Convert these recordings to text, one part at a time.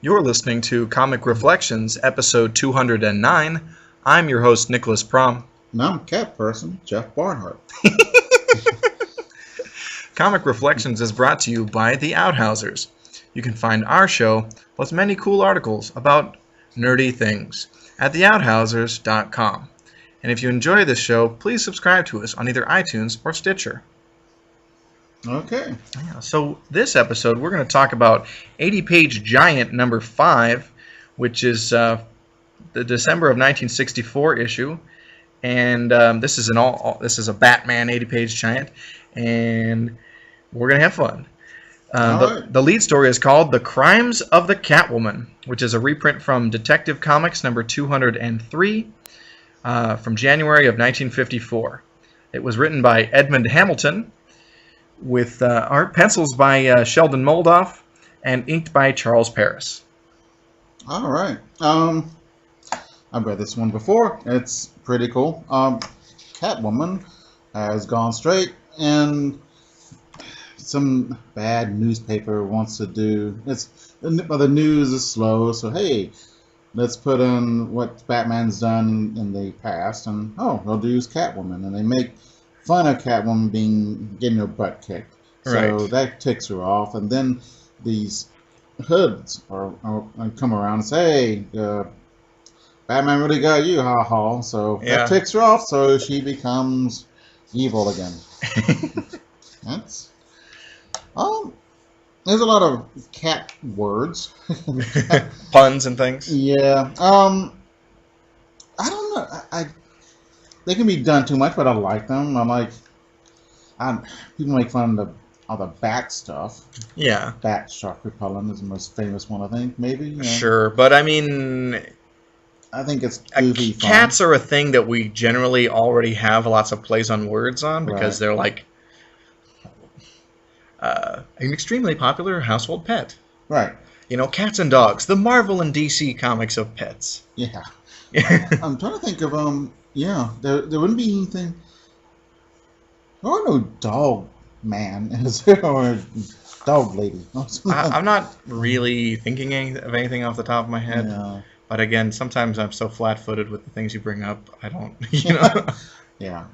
You're listening to Comic Reflections, episode 209. I'm your host, Nicholas Prom. And I'm Cat Person, Jeff Barnhart. Comic Reflections is brought to you by The Outhousers. You can find our show, plus many cool articles about nerdy things, at theouthousers.com. And if you enjoy this show, please subscribe to us on either iTunes or Stitcher. Okay. Yeah, so this episode, we're going to talk about 80-page Giant number 5, which is the December of 1964 issue. And this is a Batman 80-page Giant, and we're going to have fun. The lead story is called The Crimes of the Catwoman, which is a reprint from Detective Comics number 203 from January of 1954. It was written by Edmund Hamilton, with art pencils by Sheldon Moldoff and inked by Charles Paris. All right. I've read this one before. It's pretty cool. Catwoman has gone straight, and some bad newspaper wants to do. The news is slow, so hey, let's put in what Batman's done in the past, and they'll do is Catwoman, and they make fun of Catwoman getting her butt kicked. So Right. that ticks her off, and then these hoods come around and say, hey, Batman really got you, ha-ha. So that ticks her off, so she becomes evil again. That's... there's a lot of cat words. Puns and things. Yeah. I don't know. They can be done too much, but I like them. People make fun of all the bat stuff. Yeah. Bat shark repellent is the most famous one, I think, maybe. Yeah. Sure, but I mean, I think it's goofy fun. cats are a thing that we generally already have lots of plays on words on because they're like an extremely popular household pet. Right. You know, cats and dogs, the Marvel and DC comics of pets. Yeah. I'm trying to think of there wouldn't be anything. There are no dog man, is there, or dog lady? I'm not really thinking of anything off the top of my head. Yeah. But again, sometimes I'm so flat-footed with the things you bring up, I don't, you know. Yeah.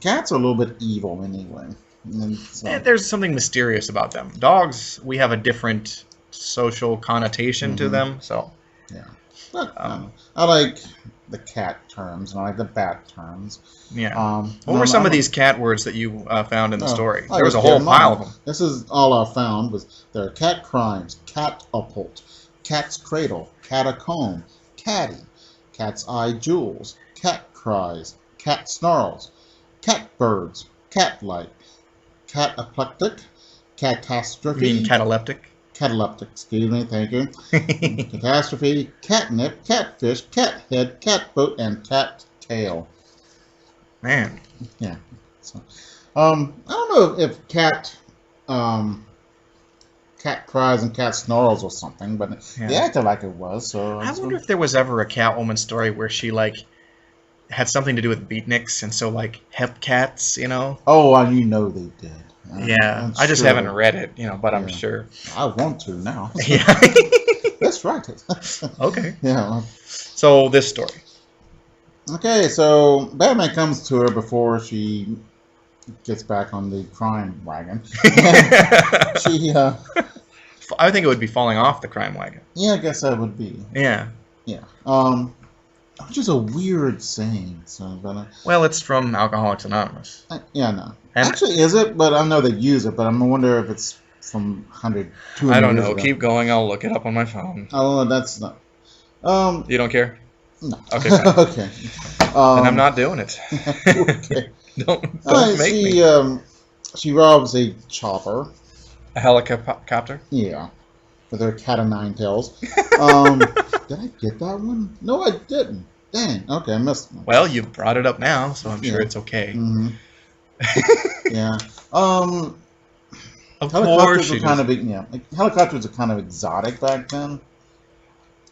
Cats are a little bit evil anyway. And so, There's something mysterious about them. Dogs, we have a different social connotation to them, so. Yeah. But, I like the cat terms, and I like the bat terms. Yeah. What were some of these cat words that you found in the story? There was a whole pile of them. This is all I found. There are cat crimes, catapult, cat's cradle, catacomb, catty, cat's eye jewels, cat cries, cat snarls, cat birds, cat light, cat aplectic, catastrophe. You mean cataleptic? Cataleptic, excuse me, thank you. Catastrophe, catnip, catfish, cathead, catboat, and cat tail. Man. Yeah. So, I don't know if cat cries and cat snarls or something, but they acted like it was. So I wonder if there was ever a Catwoman story where she had something to do with beatniks and so hep cats, you know? Oh, you know they did. I just haven't read it, but I'm sure. I want to now. Yeah. Let's write it. Okay. Yeah. So this story. Okay, so Batman comes to her before she gets back on the crime wagon. I think it would be falling off the crime wagon. Yeah, I guess that would be. Yeah. Yeah. Which is a weird saying. So, but well, it's from Alcoholics Anonymous. No. Actually, is it? But I know they use it. But I'm wondering if it's from 100, 200 I don't know. years ago. Keep going. I'll look it up on my phone. Oh, that's not. You don't care? No. Okay. Fine. Okay. And I'm not doing it. Okay. Don't make me. She robs a chopper. A helicopter? Yeah. With her cat o' nine tails. Did I get that one? No, I didn't. Dang. Okay, I missed one. Well, you brought it up now, so I'm sure it's okay. Mm-hmm. Yeah. Of helicopters course were kind of helicopters are kind of exotic back then.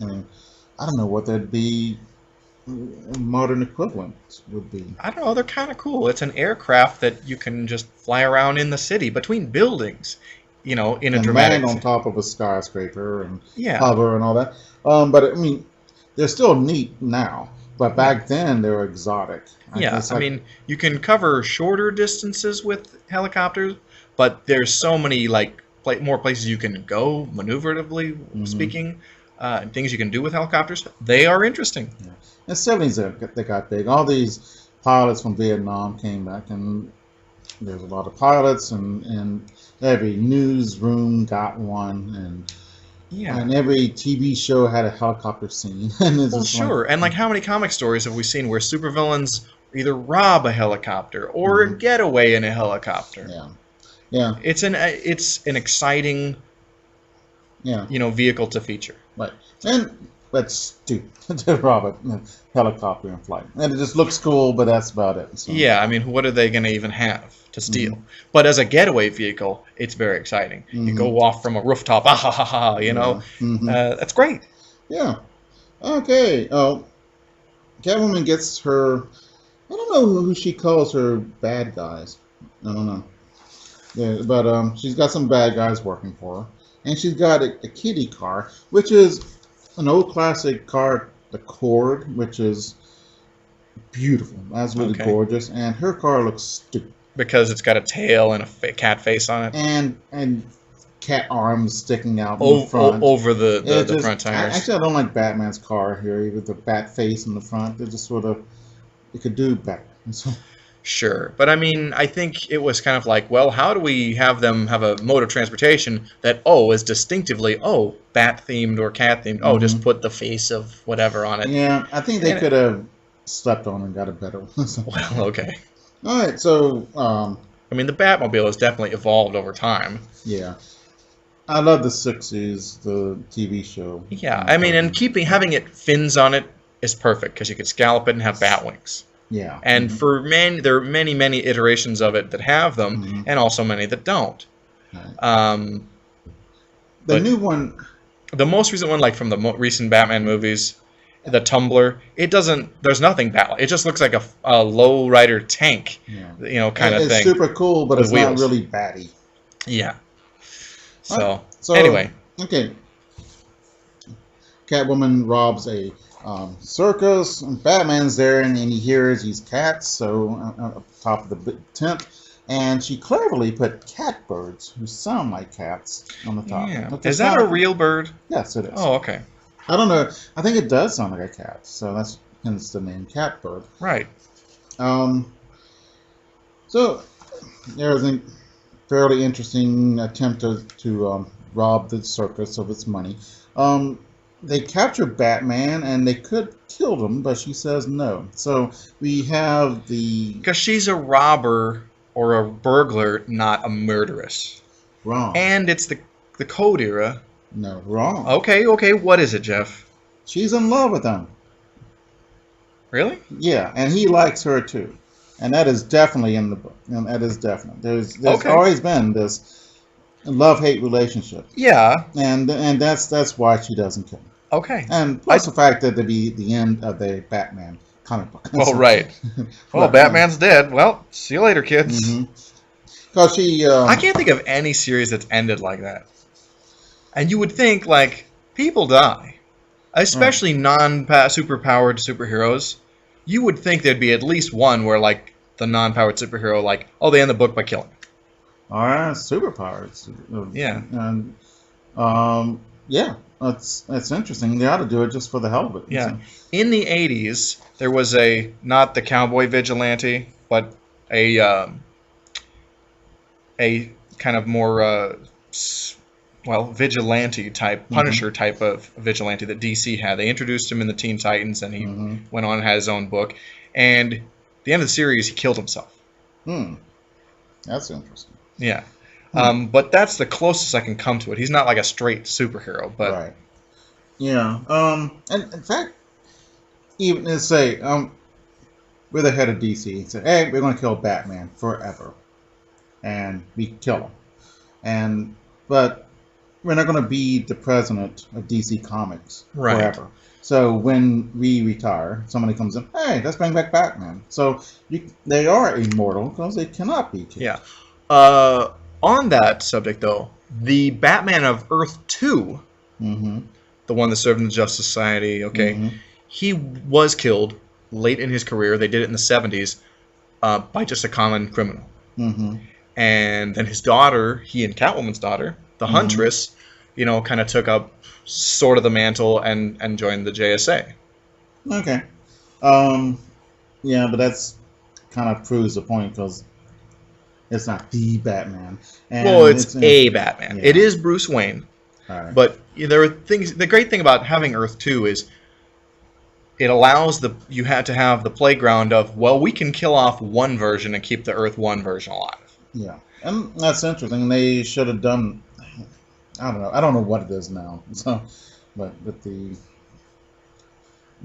I mean, I don't know what they'd be. Modern equivalent would be. I don't know. They're kind of cool. It's an aircraft that you can just fly around in the city between buildings in a and dramatic. land on top of a skyscraper and Yeah. hover and all that. But I mean, they're still neat now. But back then, they were exotic. Yeah, It's I like- mean, you can cover shorter distances with helicopters, but there's so many more places you can go, maneuverably speaking, and things you can do with helicopters. They are interesting. in the 70s, they got big. All these pilots from Vietnam came back, and there's a lot of pilots, and every newsroom got one, Yeah. and every TV show had a helicopter scene. And it's Well, just sure. And how many comic stories have we seen where supervillains either rob a helicopter or get away in a helicopter? Yeah, It's an exciting yeah. vehicle to feature. Right. And that's stupid to rob a helicopter in flight. And it just looks cool, but that's about it. So, Yeah, I mean, what are they going to even have to steal? But as a getaway vehicle, it's very exciting. You go off from a rooftop, that's great. Yeah. Okay. Catwoman gets her. I don't know who she calls her bad guys. I don't know. Yeah, but she's got some bad guys working for her, and she's got a kitty car, which is an old classic car, the Cord, which is beautiful. That's really gorgeous, and her car looks stupid. Because it's got a tail and a cat face on it. And cat arms sticking out in the front. Over the front tires. Actually, I don't like Batman's car here, even the bat face in the front. They just sort of, it could do better. So, sure. But I mean, I think it was kind of like, well, how do we have them have a mode of transportation that, is distinctly, bat-themed or cat-themed? Just put the face of whatever on it. Yeah, I think they could have slept on and got a better one. Well, okay. All right, so, I mean, the Batmobile has definitely evolved over time. yeah. I love the 60s, the TV show. Yeah, I mean, and having it fins on it is perfect because you could scallop it and have bat wings. Yeah. And there are many iterations of it that have them, and also many that don't. Right. The new one. The most recent one, from the recent Batman movies, the Tumbler, there's nothing bat. It just looks like a low-rider tank, kind of it's thing. It's super cool, but it's wheels. not really batty. Yeah. So anyway. Okay. Catwoman robs a circus, and Batman's there, and he hears these cats, so up top of the tent, and she cleverly put catbirds, who sound like cats, on the top. Yeah. Is that a real bird? Yes, it is. Oh, okay. I don't know. I think it does sound like a cat, so that's hence the name Catbird. Right. So there's a fairly interesting attempt to rob the circus of its money. They capture Batman, and they could kill him, but she says no. So we have the... Because she's a robber or a burglar, not a murderess. Wrong. And it's the Code era. No, wrong. Okay, what is it, Jeff? She's in love with him. Really? Yeah, and he likes her too. And that is definitely in the book. And that is definite. There's always been this love-hate relationship. Yeah. And that's why she doesn't kill him. Okay. And plus the fact that it'd be the end of the Batman comic book. Well, right. Well, Batman's dead. Well, see you later, kids. Because she... I can't think of any series that's ended like that. And you would think, people die. Especially non-superpowered superheroes. You would think there'd be at least one where, the non-powered superhero, they end the book by killing him. All right, superpowers. Yeah. And, yeah, that's interesting. They ought to do it just for the hell of it. Yeah. In the 80s, there was not the cowboy vigilante, but a kind of more, vigilante type, Punisher type of vigilante that DC had. They introduced him in the Teen Titans, and he went on and had his own book. And at the end of the series, he killed himself. That's interesting. Yeah. But that's the closest I can come to it. He's not like a straight superhero, but... Right. Yeah. And in fact, even let's say, we're the head of DC. Say, hey, we're going to kill Batman forever. And we kill him. But we're not going to be the president of DC Comics forever. So when we retire, somebody comes in, hey, let's bring back Batman. So they are immortal because they cannot be killed. Yeah. On that subject, though, The Batman of Earth 2, Mm-hmm. the one that served in the Justice Society, okay, Mm-hmm. he was killed late in his career. They did it in the 70s by just a common criminal. Mm-hmm. And then his daughter, he and Catwoman's daughter, the Mhm. Huntress, kind of took up sort of the mantle and joined the JSA. Okay. Yeah, but that's kind of proves the point because it's not the Batman. And Well, it's a Batman. Yeah. It is Bruce Wayne. All right. But there are things. The great thing about having Earth 2 is it allows you had to have the playground of, well, we can kill off one version and keep the Earth 1 version alive. Yeah, and that's interesting. They should have done. I don't know. I don't know what it is now. So, but they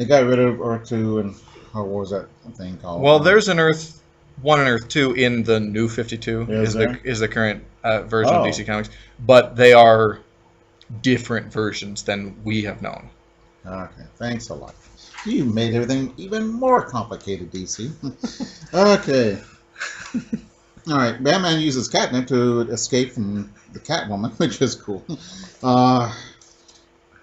got rid of Earth 2 and what was that thing called? Well, there's an Earth 1 and Earth 2 in the New 52 Is there? is the current version of Oh. DC Comics, but they are different versions than we have known. Okay, thanks a lot. You made everything even more complicated, DC. Okay. All right, Batman uses catnip to escape from the Catwoman, which is cool. Okay.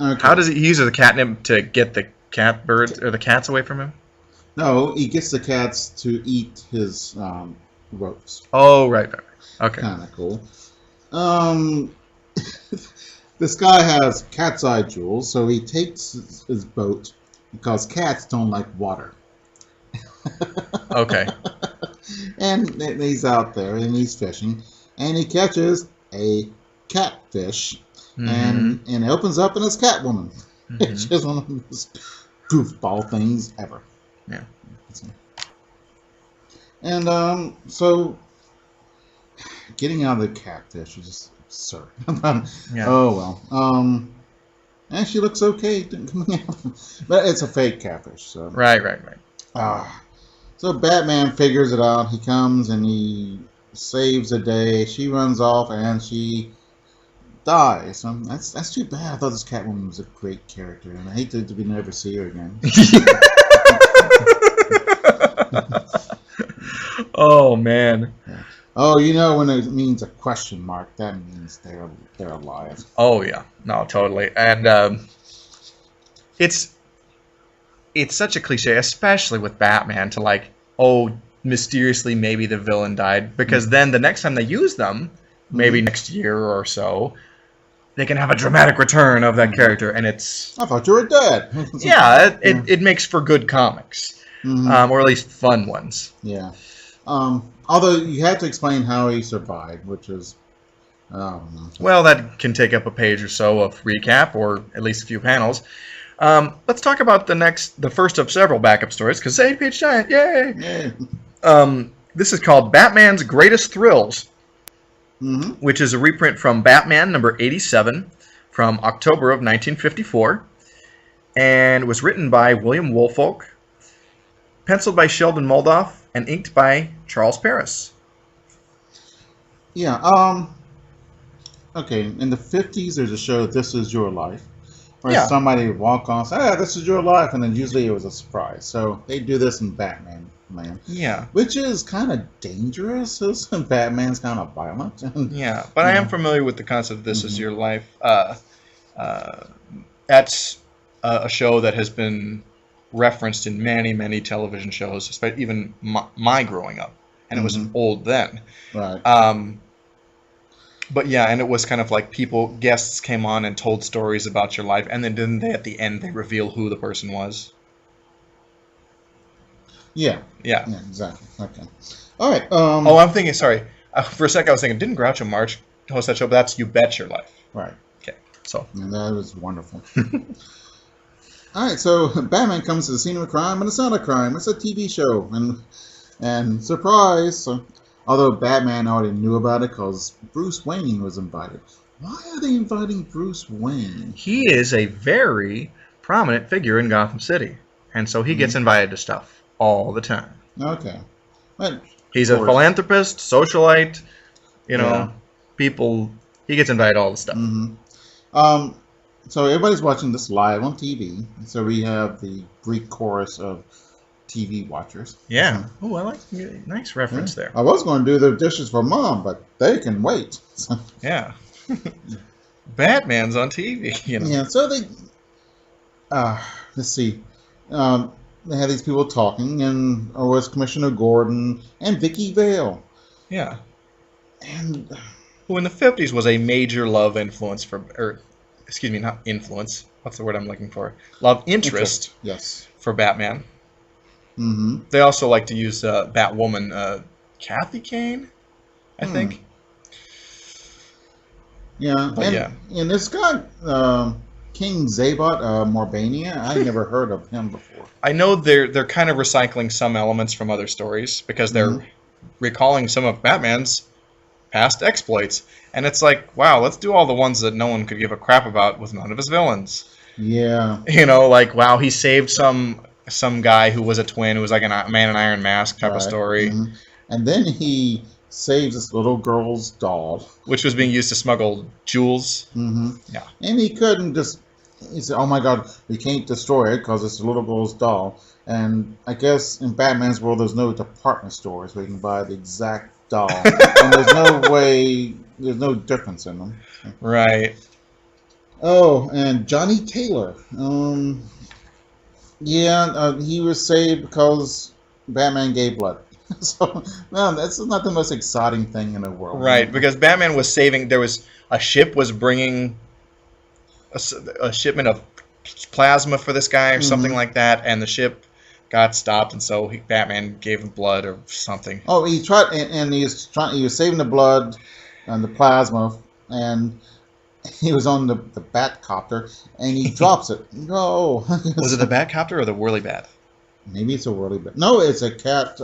How does he use the catnip to get the the cats away from him? No, he gets the cats to eat his ropes. Oh, right. Okay. Kind of cool. This guy has cat's eye jewels, so he takes his boat because cats don't like water. Okay. And he's out there and he's fishing, and he catches a catfish, and it opens up and it's Catwoman. It's just one of the most goofball things ever. Yeah. And so getting out of the catfish is just absurd. Yeah. Oh well. And she looks okay coming out, but it's a fake catfish. So Right. so Batman figures it out. He comes and he saves the day. She runs off and she dies. So that's too bad. I thought this Catwoman was a great character, and I hate to never see her again. Oh man. Oh, when it means a question mark, that means they're alive. Oh yeah. No, totally. And it's such a cliche, especially with Batman, to mysteriously maybe the villain died, because then the next time they use them, maybe next year or so, they can have a dramatic return of that character, and it's I thought you were dead. yeah, it makes for good comics, or at least fun ones. Yeah. Although you had to explain how he survived, which is, I don't know. Well, that can take up a page or so of recap, or at least a few panels. Let's talk about the first of several backup stories, because it's 8-page giant, yay! Yeah. This is called Batman's Greatest Thrills, Mm-hmm. which is a reprint from Batman number 87 from October of 1954, and was written by William Woolfolk, penciled by Sheldon Moldoff, and inked by Charles Paris. Yeah. Okay. In the 50s, there's a show, This Is Your Life, where Yeah. somebody would walk on and say, this is your life, and then usually it was a surprise. So they do this in Batman Land, Yeah. which is kind of dangerous, as Batman's kind of violent. Yeah, but I am familiar with the concept of This Is Your Life. That's a show that has been referenced in many, many television shows, especially even my growing up, and it was old then. Right. But yeah, and it was kind of like guests came on and told stories about your life, and then didn't they at the end they reveal who the person was? Yeah. Yeah. Yeah, exactly. Okay. All right. Oh, I'm thinking. Sorry, for a second I was thinking, didn't Groucho Marx host that show? But that's You Bet Your Life. Right. Okay, so And that was wonderful. All right, so Batman comes to the scene of a crime, and it's not a crime; it's a TV show. And surprise! So, although Batman already knew about it because Bruce Wayne was invited. Why are they inviting Bruce Wayne? he is a very prominent figure in Gotham City, and so he gets invited to stuff all the time. Okay, but He's of a course. philanthropist, socialite, Yeah. people. He gets invited to all the stuff. So everybody's watching this live on TV. So we have the Greek chorus of TV watchers. Yeah. Oh, I like nice reference there. I was going to do the dishes for Mom, but they can wait. So, Yeah. Batman's on TV, you know. Yeah, so they, let's see, they had these people talking, and it was Commissioner Gordon and Vicky Vale. Yeah. And Who in the 50s was a major love influence for, or excuse me, not influence. What's the word I'm looking for? Love interest yes. for Batman. Mm-hmm. They also like to use Batwoman, Kathy Kane, I think. Yeah, But and, yeah. and this guy, King Zabot Morbania, I never heard of him before. I know they're kind of recycling some elements from other stories because they're recalling some of Batman's past exploits. And it's like, wow, let's do all the ones that no one could give a crap about with none of his villains. Yeah. You know, like, wow, he saved some guy who was a twin, who was like a man in iron mask type of story. Mm-hmm. And then he saves this little girl's doll. Which was being used to smuggle jewels. Mm-hmm. Yeah. And he couldn't just, he said, oh my God, we can't destroy it because it's a little girl's doll. And I guess in Batman's world, there's no department stores where you can buy the exact doll. And there's no way, there's no difference in them. Right. Oh, and Johnny Taylor. He was saved because Batman gave blood. So, no, that's not the most exciting thing in the world. Right, because Batman was saving. There was a ship was bringing a shipment of plasma for this guy or something like that, and the ship got stopped, and so Batman gave him blood or something. Oh, he tried, and he was saving the blood and the plasma, and he was on the Batcopter, and he drops it. No. Was it the Batcopter or the Whirly Bat? Maybe it's a whirly bat. No, it's a cat.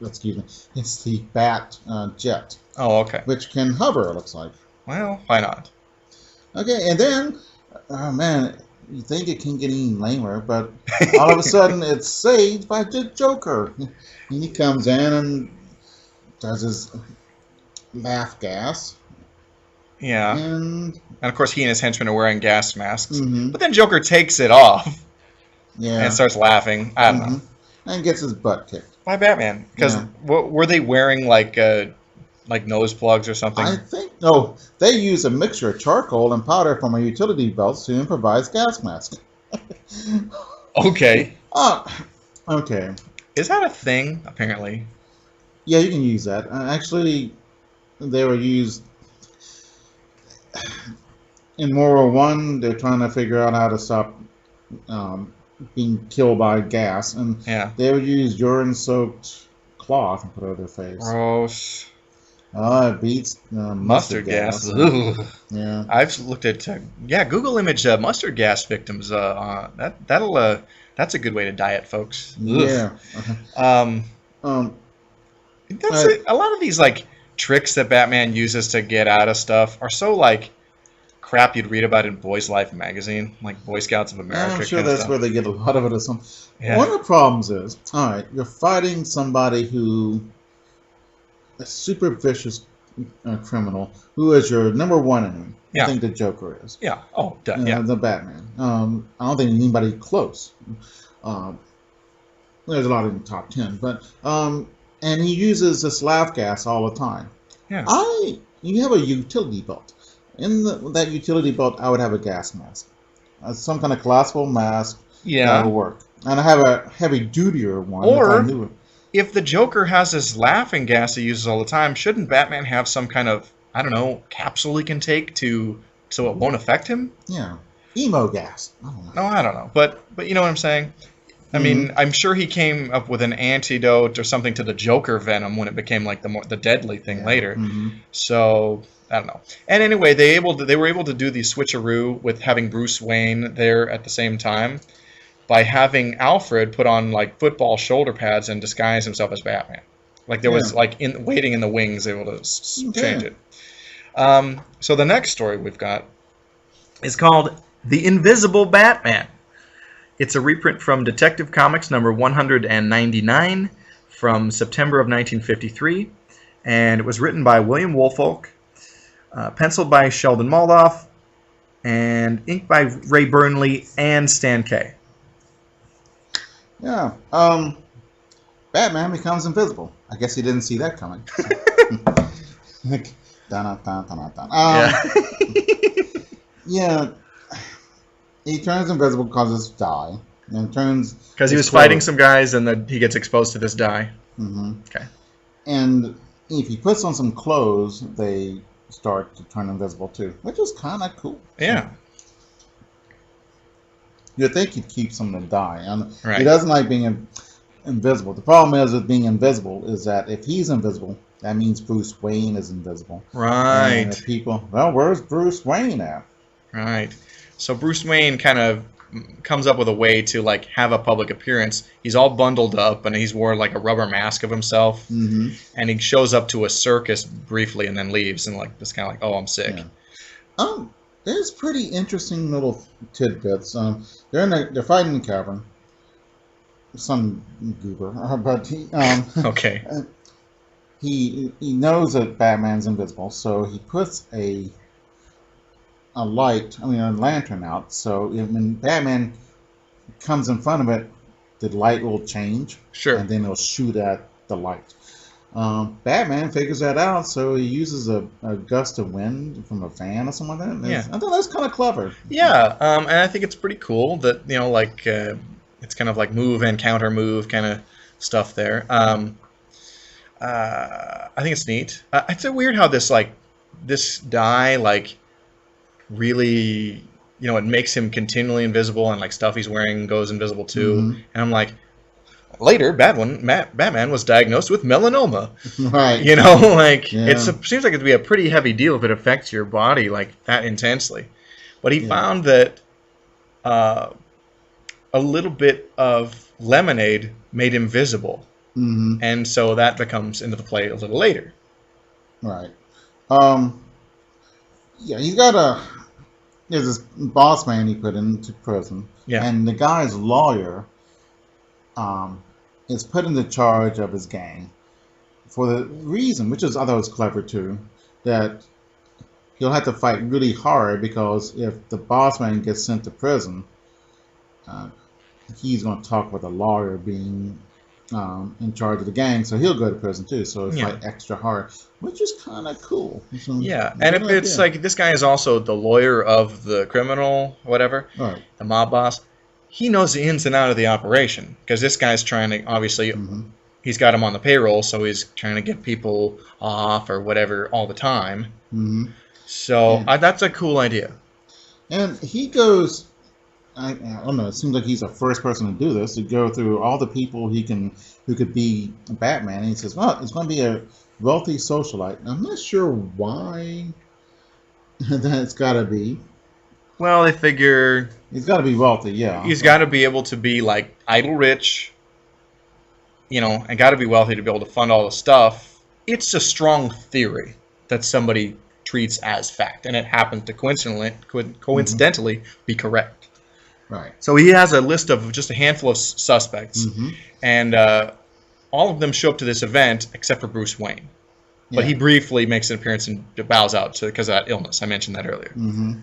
Excuse me. It's the Bat jet, Oh, okay. which can hover. It looks like. Well, why not? Okay, and then, oh man, you think it can get any lamer, but all of a sudden it's saved by the Joker. And he comes in and does his laugh gas. Yeah. And of course, he and his henchmen are wearing gas masks. Mhm. But then Joker takes it off yeah, and starts laughing. I don't know. and gets his butt kicked. Why Batman? Because Yeah. were they wearing like nose plugs or something? I think they use a mixture of charcoal and powder from a utility belt to improvise gas mask. Okay. Okay. Is that a thing? Apparently. Yeah, you can use that. Actually, they were used in World War One. They're trying to figure out how to stop being killed by gas, and Yeah. they would use urine-soaked cloth and put it over their face. Gross. It beats Mustard gas. gas. Ugh. Yeah. I've looked at Google image mustard gas victims. That's a good way to diet, folks. Ugh. Yeah. That's it. A lot of these like tricks that Batman uses to get out of stuff are so like crap you'd read about in Boys Life magazine, like Boy Scouts of America. I'm sure kind of that's stuff. where they get a lot of it. Or something. Yeah. One of the problems is, all right, you're fighting somebody a super vicious criminal who is your number one enemy. Yeah. I think the Joker is. Yeah. Oh, yeah. The Batman. I don't think anybody close. There's a lot in the top 10, but and he uses this laugh gas all the time. Yeah. You have a utility belt. In that utility belt, I would have a gas mask, some kind of collapsible mask. Yeah. That would work. And I have a heavy dutier one. Or- if I knew it. If the Joker has this laughing gas he uses all the time, shouldn't Batman have some kind of, I don't know, capsule he can take so it won't affect him? Yeah, emo gas. I don't know. No, I don't know. But you know what I'm saying? I mean, I'm sure he came up with an antidote or something to the Joker venom when it became like the deadly thing later. Mhm. So I don't know. And anyway, they were able to do the switcheroo with having Bruce Wayne there at the same time by having Alfred put on like football shoulder pads and disguise himself as Batman. Like there was like waiting in the wings, able to change it. So the next story we've got is called The Invisible Batman. It's a reprint from Detective Comics number 199 from September of 1953, and it was written by William Woolfolk, penciled by Sheldon Moldoff, and inked by Ray Burnley and Stan Kay. Yeah. Batman becomes invisible. I guess he didn't see that coming. Dun, dun, dun, dun, dun. Yeah. Yeah, he turns invisible because his dye. And turns Because he his was fighting clothes. some guys, and then he gets exposed to this dye. Hmm. Okay. And if he puts on some clothes, they start to turn invisible too, which is kind of cool. Yeah. You'd think he'd keep some of the dye. And Right. he doesn't like being invisible. The problem is with being invisible is that if he's invisible, that means Bruce Wayne is invisible. And Right. the people, well, where's Bruce Wayne at? Right. So Bruce Wayne kind of comes up with a way to like have a public appearance. He's all bundled up, and he's wore like a rubber mask of himself, Mm-hmm. and he shows up to a circus briefly and then leaves, and like it's kind of like, oh, I'm sick. Yeah. There's pretty interesting little tidbits. They're fighting in the cavern. Some goober, but Okay. he knows that Batman's invisible, so he puts a lantern out. So when Batman comes in front of it, the light will change, Sure. and then it'll shoot at the light. Batman figures that out, so he uses a gust of wind from a fan or something like that. Yeah. I thought that's kind of clever. Yeah. And I think it's pretty cool that like it's kind of like move and counter move kind of stuff there. I think it's neat. It's so weird how this dye like really it makes him continually invisible, and like stuff he's wearing goes invisible too. Mhm. And I'm like, later Batman was diagnosed with melanoma. Right. Like Yeah. seems like it'd be a pretty heavy deal if it affects your body like that intensely. But he Yeah. found that a little bit of lemonade made him visible, Hmm. and so that becomes into the play a little later. Right. Yeah, there's this boss man he put into prison. Yeah. And the guy's lawyer is put into charge of his gang for the reason, which I thought was clever too, that he'll have to fight really hard because if the boss man gets sent to prison, he's going to talk with the lawyer being in charge of the gang, so he'll go to prison too. So it's Yeah. like extra hard, which is kind of cool. So, Yeah, good and if it's idea. like this guy is also the lawyer of the criminal, whatever, Right. the mob boss. He knows the ins and out of the operation because this guy's trying to obviously Hmm. he's got him on the payroll, so he's trying to get people off or whatever all the time. Hmm. So Yeah. that's a cool idea. And he goes, I don't know, it seems like he's the first person to do this, to go through all the people who could be Batman. And he says, well, it's going to be a wealthy socialite. I'm not sure why that's got to be. Well, they figure He's got to be wealthy, yeah. he's got to be able to be like idle rich, and got to be wealthy to be able to fund all the stuff. It's a strong theory that somebody treats as fact, and it happens to coincidentally be correct. Right. So he has a list of just a handful of suspects, Hmm. and all of them show up to this event except for Bruce Wayne. But he briefly makes an appearance and bows out because of that illness. I mentioned that earlier. Hmm.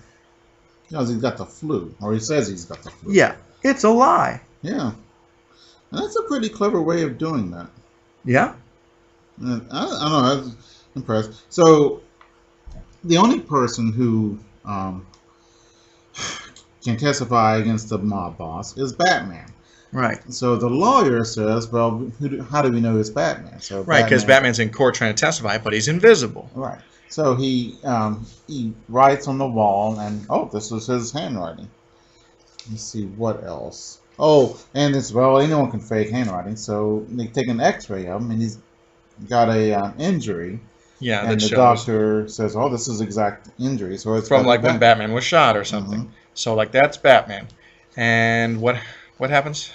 Because he's got the flu, or he says he's got the flu. Yeah, it's a lie. Yeah. And that's a pretty clever way of doing that. Yeah? And I don't know, I was impressed. So, the only person who can testify against the mob boss is Batman. Right. So the lawyer says, well, how do we know it's Batman? So Right, because Batman's in court trying to testify, but he's invisible. Right. So he writes on the wall, and this is his handwriting. Let's see what else. Oh, and anyone can fake handwriting. So they take an X-ray of him, and he's got a injury. Yeah, And that the shows. doctor says, this is exact injury. So it's From gotta like be when Batman was shot or something. Mhm. So like that's Batman. And what happens?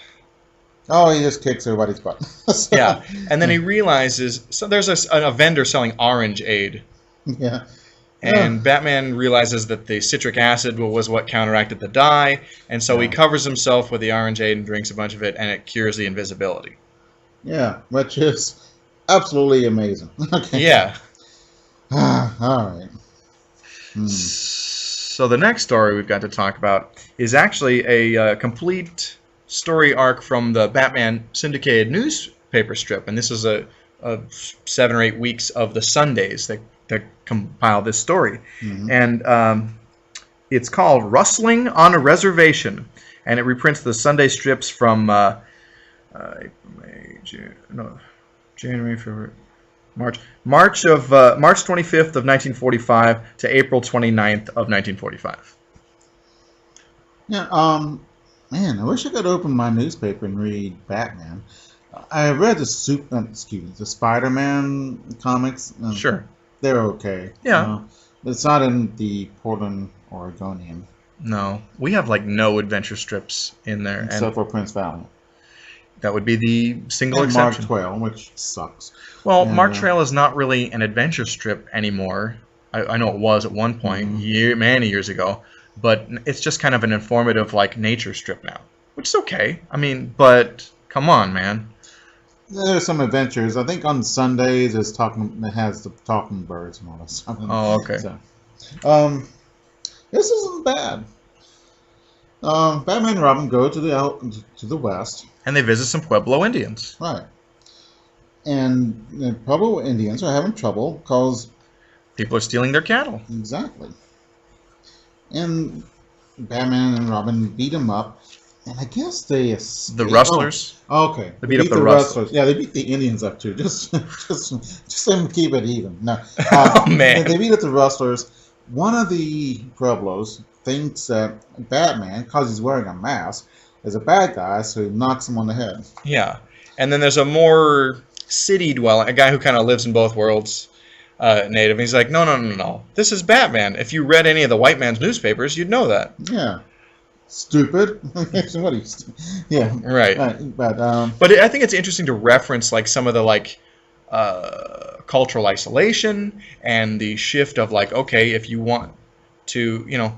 Oh, he just kicks everybody's butt. So- Yeah, and then he realizes there's a vendor selling orange aid, Yeah. and Batman realizes that the citric acid was what counteracted the dye, and so he Yeah. covers himself with the orange aid and drinks a bunch of it, and it cures the invisibility. Yeah, which is absolutely amazing. Okay. Yeah. All right. So the next story we've got to talk about is actually a complete story arc from the Batman syndicated newspaper strip, and this is a 7 or 8 weeks of the Sundays that to compile this story. Mhm. And it's called Rustling on a Reservation, and it reprints the Sunday strips from April, May, June, no, January, February, March 25th of 1945 to April 29th of 1945. Yeah. Man, I wish I could open my newspaper and read Batman. I read the Spider-Man comics. And Sure. they're okay. Yeah. It's not in the Portland Oregonian, No, we have like no adventure strips in there, except and for Prince Valiant that would be the single and Mark exception. Twain, which sucks. Well, And, Mark Trail is not really an adventure strip anymore. I know it was at one point, many years ago, but it's just kind of an informative, like, nature strip now, which is okay. I mean, but come on, man. There's some adventures. I think on Sundays it has the talking birds and all that stuff. Oh, okay. So, this isn't bad. Batman and Robin go to the west, And they visit some Pueblo Indians. right? And the Pueblo Indians are having trouble because People are stealing their cattle. exactly. And Batman and Robin beat them up, and I guess they The rustlers. Oh, okay. They beat up the rustlers. Yeah, they beat the Indians up too. Just to keep it even. No. Oh, man. They beat up the rustlers. One of the Pueblos thinks that Batman, because he's wearing a mask, is a bad guy, so he knocks him on the head. Yeah. And then there's a more city dwelling, a guy who kind of lives in both worlds, native. And he's like, no. This is Batman. If you read any of the white man's newspapers, you'd know that. Yeah. Stupid. What are you? Yeah. Right. But I think it's interesting to reference like some of the like cultural isolation and the shift of like, okay, if you want to,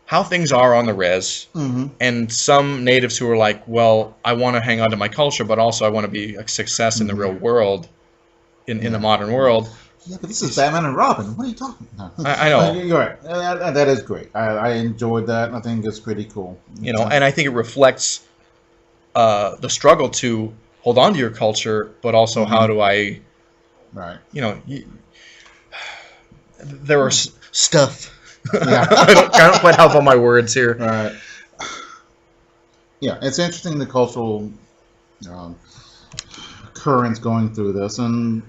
how things are on the res, and some natives who are like, well, I want to hang on to my culture, but also I want to be a success in the real world, in the modern world. yeah, but this is Batman and Robin. What are you talking about? I know. You're right. That is great. I enjoyed that. I think it's pretty cool. And I think it reflects the struggle to hold on to your culture, but also how do I, Right. there are stuff. Yeah. I don't quite have all my words here. Right. Yeah, it's interesting the cultural currents going through this, and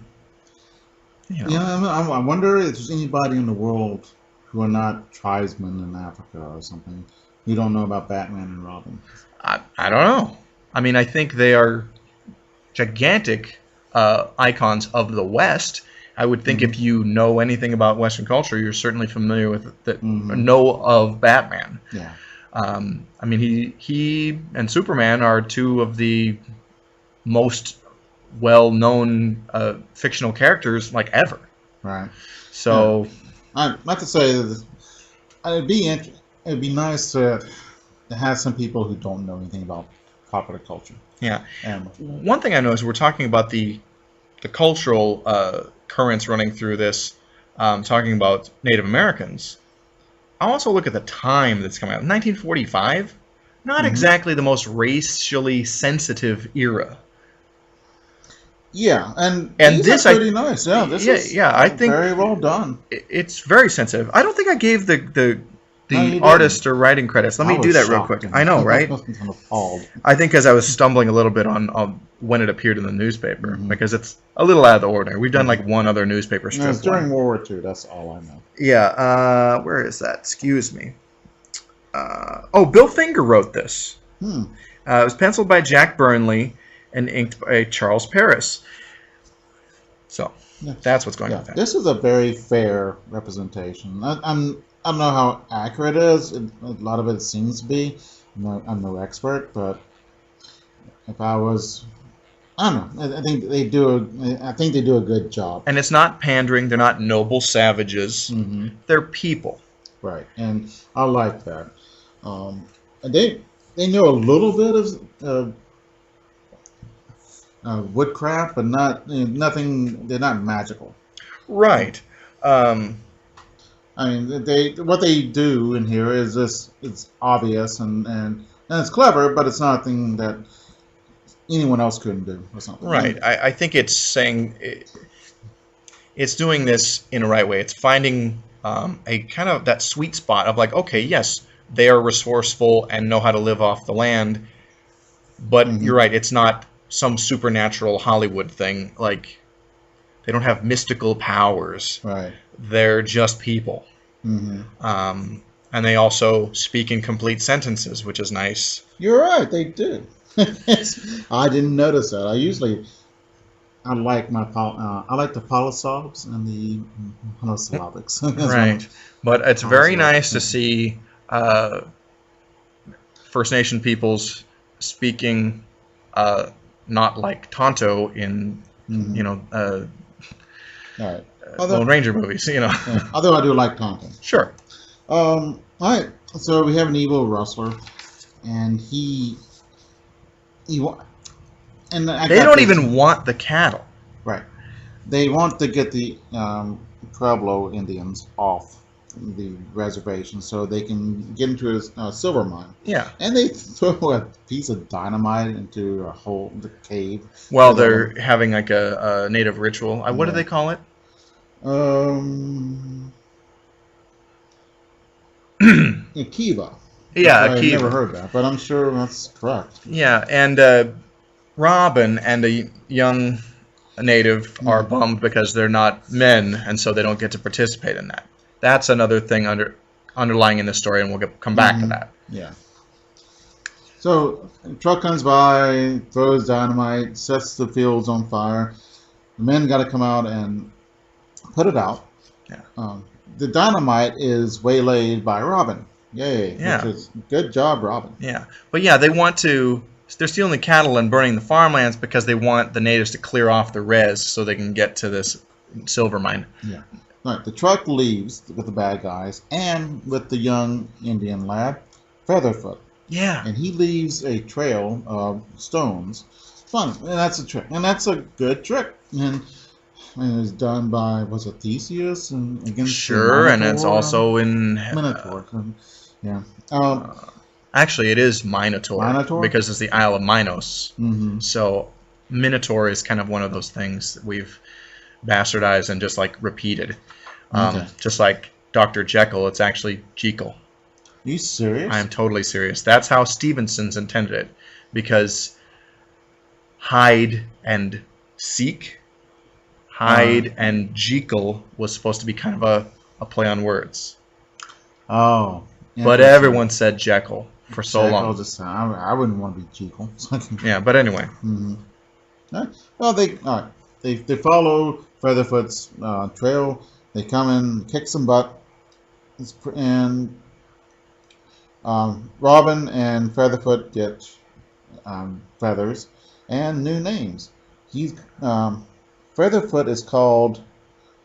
I wonder if there's anybody in the world who are not tribesmen in Africa or something who don't know about Batman and Robin. I don't know. I mean, I think they are gigantic icons of the West. I would think if you know anything about Western culture, you're certainly familiar with know of Batman. Yeah. I mean, he and Superman are two of the most well-known fictional characters like ever. Right. So, I'd like to say that it'd be nice to have some people who don't know anything about popular culture. yeah. And One thing I noticed, we're talking about the cultural currents running through this, talking about Native Americans. I also look at the time that's coming out. 1945, not exactly the most racially sensitive era. yeah, and And these are pretty nice. Yeah, this is I think very well done. it's very sensitive. I don't think I gave the No, you artist or writing credits. Let me I do was that real shocked. quick. I know, right? I'm appalled. I think because I was stumbling a little bit on when it appeared in the newspaper, because it's a little out of the ordinary. We've done like one other newspaper No, strip. it's during World War II. That's all I know. Yeah, where is that? Excuse me. Bill Finger wrote this. It was penciled by Jack Burnley and inked by Charles Paris. So, Yeah. that's what's going on Yeah, with that. this is a very fair representation. I don't know how accurate it is. A lot of it seems to be. I'm no expert, but if I was, I don't know. I think they do a good job. And it's not pandering. They're not noble savages. They're people. Right, and I like that. And they know a little bit of woodcraft, but nothing. They're not magical. Right. I mean, what they do in here is just it's obvious and it's clever, but it's nothing that anyone else couldn't do or something. Right. I think it's saying it's doing this in a right way. It's finding a kind of that sweet spot of like, okay, yes, they are resourceful and know how to live off the land, but you're right, it's not some supernatural Hollywood thing. Like, they don't have mystical powers. Right. They're just people. Mm-hmm. And they also speak in complete sentences, which is nice. You're right, they do. I didn't notice that. I like the polysyllables and the monosyllabics. Right. But it's very nice to see First Nation peoples speaking not like Tonto in All right. Lone Ranger movies, Yeah. Although I do like Tonto. Sure. All right. So we have an evil rustler, and and They don't even want the cattle. Right. They want to get the Pueblo Indians off the reservation so they can get into a silver mine. Yeah. And they throw a piece of dynamite into the cave. Well, they're having like a native ritual. What do they call it? Kiva. Yeah, I've Kiva. never heard that, but I'm sure that's correct. Yeah, and Robin and a young native are bummed because they're not men, and so they don't get to participate in that. That's another thing underlying in the story, and we'll come back to that. Yeah. So, a truck comes by, throws dynamite, sets the fields on fire. The men got to come out and put it out. Yeah. The dynamite is waylaid by Robin. Yay. Yeah. Which is good job, Robin. Yeah. But yeah, they're stealing the cattle and burning the farmlands because they want the natives to clear off the res so they can get to this silver mine. Yeah. All right, the truck leaves with the bad guys and with the young Indian lad, Featherfoot. Yeah. And he leaves a trail of stones. Fun. And that's a trick. And that's a good trick. And it was done by, was it Theseus? And against Sure, and it's also in... Minotaur. Yeah. Actually, it is Minotaur. Minotaur? Because it's the Isle of Minos. Mm-hmm. So Minotaur is kind of one of those things that we've bastardized and just like repeated. Okay. Just like Dr. Jekyll, it's actually Jekyll. Are you serious? I am totally serious. That's how Stevenson's intended it. Because hide and seek, hide and Jekyll was supposed to be kind of a play on words. Oh. But everyone said Jekyll for so long. I wouldn't want to be Jekyll. Yeah, but anyway. Mm-hmm. Well, they follow Featherfoot's trail. They come in, kick some butt, and Robin and Featherfoot get feathers and new names. Featherfoot is called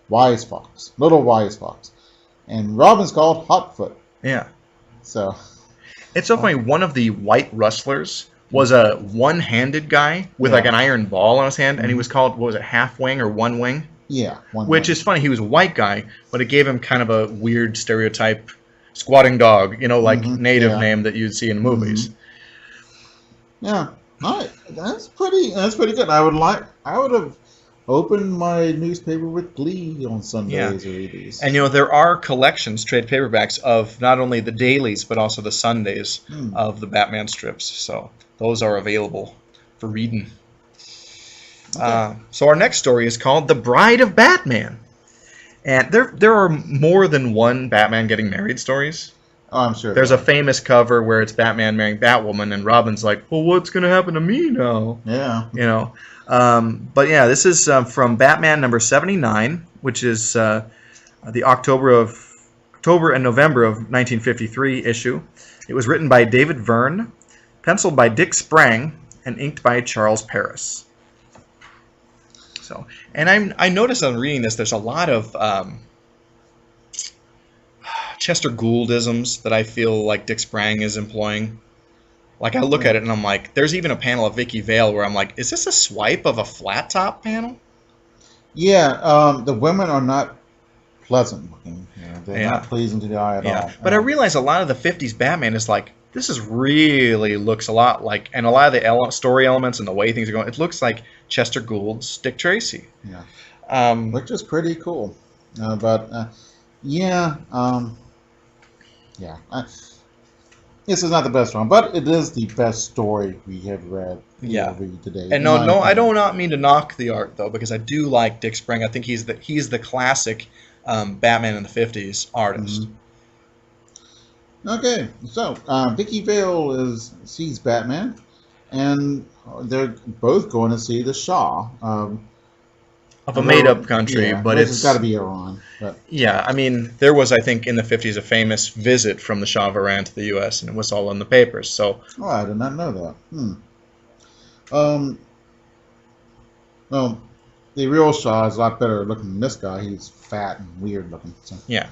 Wise Fox, Little Wise Fox, and Robin's called Hotfoot. Yeah. So it's so funny. One of the white rustlers was a one-handed guy with like an iron ball on his hand, and he was called, what was it, Half Wing or One Wing? Yeah, which is funny. He was a white guy, but it gave him kind of a weird stereotype squatting dog, native name that you'd see in movies. Yeah, all right. That's pretty good. I would have opened my newspaper with glee on Sundays or these. And there are collections, trade paperbacks, of not only the dailies but also the Sundays of the Batman strips. So those are available for reading. Okay. So our next story is called The Bride of Batman. And there are more than one Batman getting married stories. Oh, I'm sure. There's a famous cover where it's Batman marrying Batwoman, and Robin's like, well, what's going to happen to me now? Yeah. But yeah, this is from Batman number 79, which is the October and November of 1953 issue. It was written by David Verne, penciled by Dick Sprang, and inked by Charles Paris. So, and I noticed on reading this, there's a lot of Chester Gouldisms that I feel like Dick Sprang is employing. Like, I look at it and I'm like, there's even a panel of Vicky Vale where I'm like, is this a swipe of a flat top panel? Yeah, the women are not pleasant looking. They're not pleasing to the eye at all. But I realize a lot of the 50s Batman is like, this is really looks a lot like, and a lot of the story elements and the way things are going, it looks like Chester Gould's Dick Tracy. Yeah. which is pretty cool. But yeah, yeah. This is not the best one, but it is the best story we have read. Yeah. Read today. And in no, my no, I opinion. do not mean to knock the art though, because I do like Dick Sprang. I think he's the classic Batman in the '50s artist. Okay, so Vicky Vale sees Batman, and they're both going to see the Shah. Of a made-up country, yeah, but which it's has got to be Iran. But yeah. I mean, there was, I think, in the '50s a famous visit from the Shah of Iran to the U.S. and it was all in the papers. So oh, I did not know that. Well, the real Shah is a lot better looking than this guy. He's fat and weird looking. So. yeah.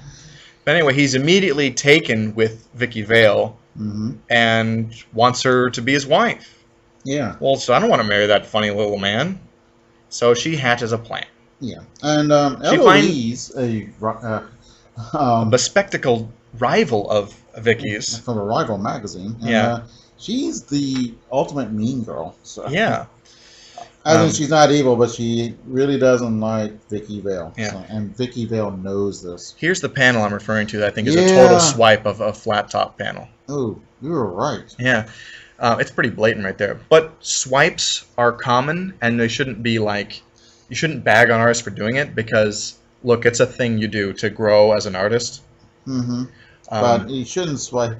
But anyway, he's immediately taken with Vicky Vale and wants her to be his wife. Yeah. Well, so I don't want to marry that funny little man. So she hatches a plan. Yeah, and She Eloise, A bespectacled rival of Vicky's. from a rival magazine. And, Yeah. she's the ultimate mean girl. So. Yeah. I think she's not evil, but she really doesn't like Vicky Vale. Yeah. So, and Vicky Vale knows this. Here's the panel I'm referring to that I think is a Yeah. total swipe of a flat top panel. Oh, you were right. Yeah. It's pretty blatant right there. But swipes are common, and they shouldn't be like, you shouldn't bag on artists for doing it because, look, it's a thing you do to grow as an artist. But you shouldn't swipe.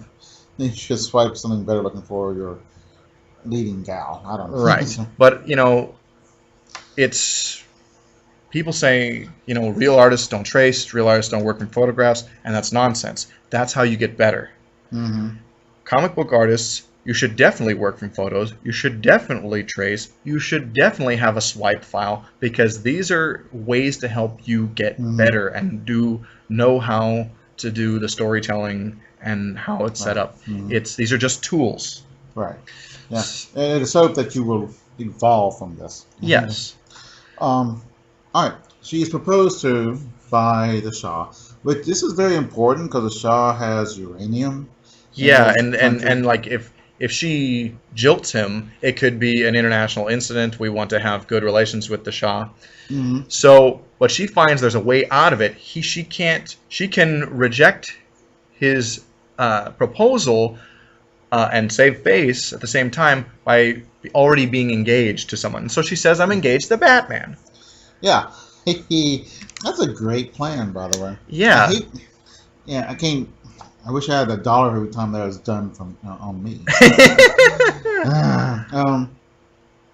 You should swipe something better looking for your leading gal. I don't know. Right. But, it's, people say, real artists don't trace, real artists don't work from photographs, and that's nonsense. That's how you get better. Comic book artists, you should definitely work from photos. You should definitely trace. You should definitely have a swipe file because these are ways to help you get better and know how to do the storytelling and how it's set up. These are just tools. Right. Yeah. And it is hope that you will evolve from this. Yes. All right. She is proposed to by the Shah, but this is very important because the Shah has uranium. Yeah, and like if she jilts him, it could be an international incident. We want to have good relations with the Shah. So, but she finds there's a way out of it. She can reject his proposal and save face at the same time by already being engaged to someone. So she says, "I'm engaged to Batman." Yeah. That's a great plan, by the way. Yeah. I wish I had $1 every time that was done on me.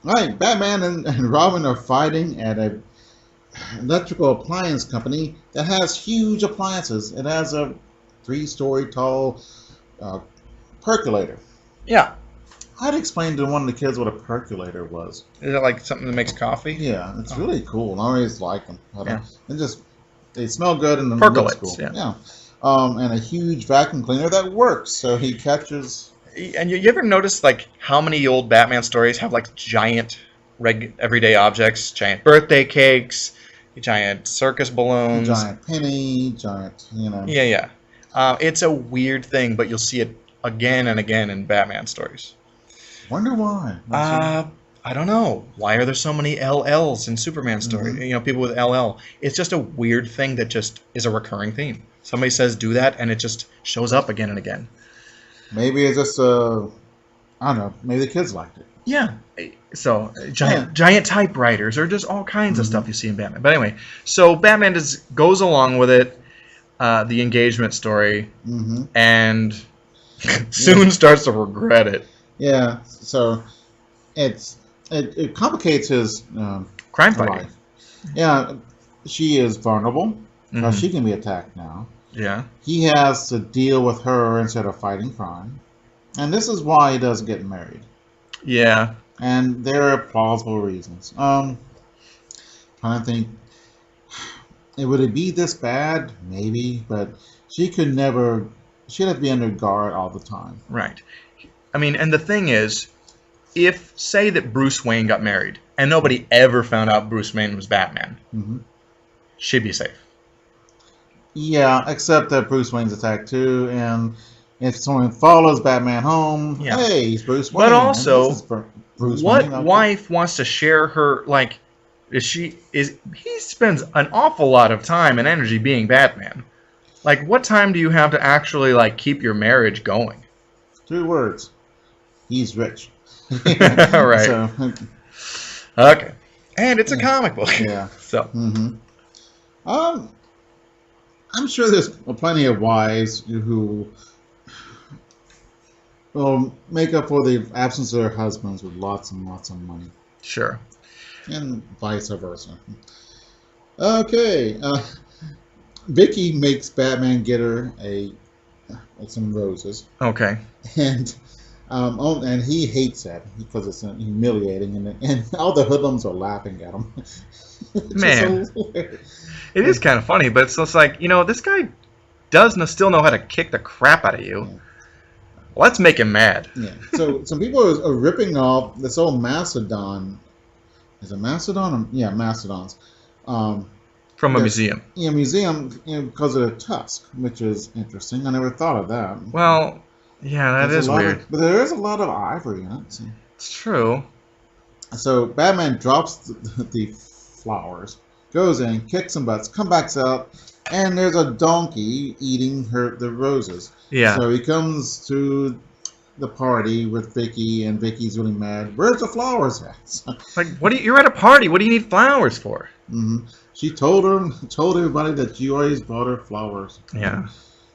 Right, Batman and Robin are fighting at a electrical appliance company that has huge appliances. It has a 3-story tall percolator. Yeah. I'd explain to one of the kids what a percolator was. Is it like something that makes coffee? Yeah, it's really cool. I always like them. Yeah. They smell good and Percolates, looks cool. yeah. And a huge vacuum cleaner that works. So he catches. And you ever notice like how many old Batman stories have like giant everyday objects, giant birthday cakes, giant circus balloons, Giant penny, giant, Yeah. It's a weird thing, but you'll see it again and again in Batman stories. Wonder why. I don't know. Why are there so many LLs in Superman stories? People with LL. It's just a weird thing that just is a recurring theme. Somebody says do that, and it just shows up again and again. Maybe it's just I don't know. Maybe the kids liked it. Yeah. So giant typewriters or just all kinds of stuff you see in Batman. But anyway, so Batman just goes along with it, the engagement story, and soon starts to regret it. Yeah. So it complicates his Crime fighting. life. Yeah. She is vulnerable. She can be attacked now. Yeah. He has to deal with her instead of fighting crime. And this is why he doesn't get married. Yeah. And there are plausible reasons. Trying to think, would it be this bad? Maybe, but she'd have to be under guard all the time. Right. I mean, and the thing is, if, say that Bruce Wayne got married, and nobody ever found out Bruce Wayne was Batman, she'd be safe. Yeah, except that Bruce Wayne's attacked too, and if someone follows Batman home, hey, he's Bruce Wayne. But also, Bruce what Wayne, wife wants to share her, like, he spends an awful lot of time and energy being Batman. Like, what time do you have to actually like keep your marriage going? 2 words. He's rich. All right. So, Okay. And it's a comic book. yeah. So. Mm-hmm. I'm sure there's plenty of wives who make up for the absence of their husbands with lots and lots of money, Sure. and vice versa. Okay, Vicky makes Batman get her some roses, Okay. and and he hates that because it's humiliating, and all the hoodlums are laughing at him. It's Man. just so hilarious. It is kind of funny, but it's just like, this guy still know how to kick the crap out of you. Yeah. Let's make him mad. Yeah. So some people are ripping off this old Mastodon. Is it Mastodon? Yeah, Mastodons. From a Yes. museum. Yeah, museum, because of the tusk, which is interesting. I never thought of that. Well, yeah, that There's is a lot weird. but there is a lot of ivory in it. It's true. So Batman drops the flowers, goes in, kicks some butts, comes back out, and there's a donkey eating the roses. Yeah. So he comes to the party with Vicky, and Vicky's really mad. Where's the flowers at? Like, you're at a party. What do you need flowers for? Mm-hmm. She told everybody that you always bought her flowers. Yeah.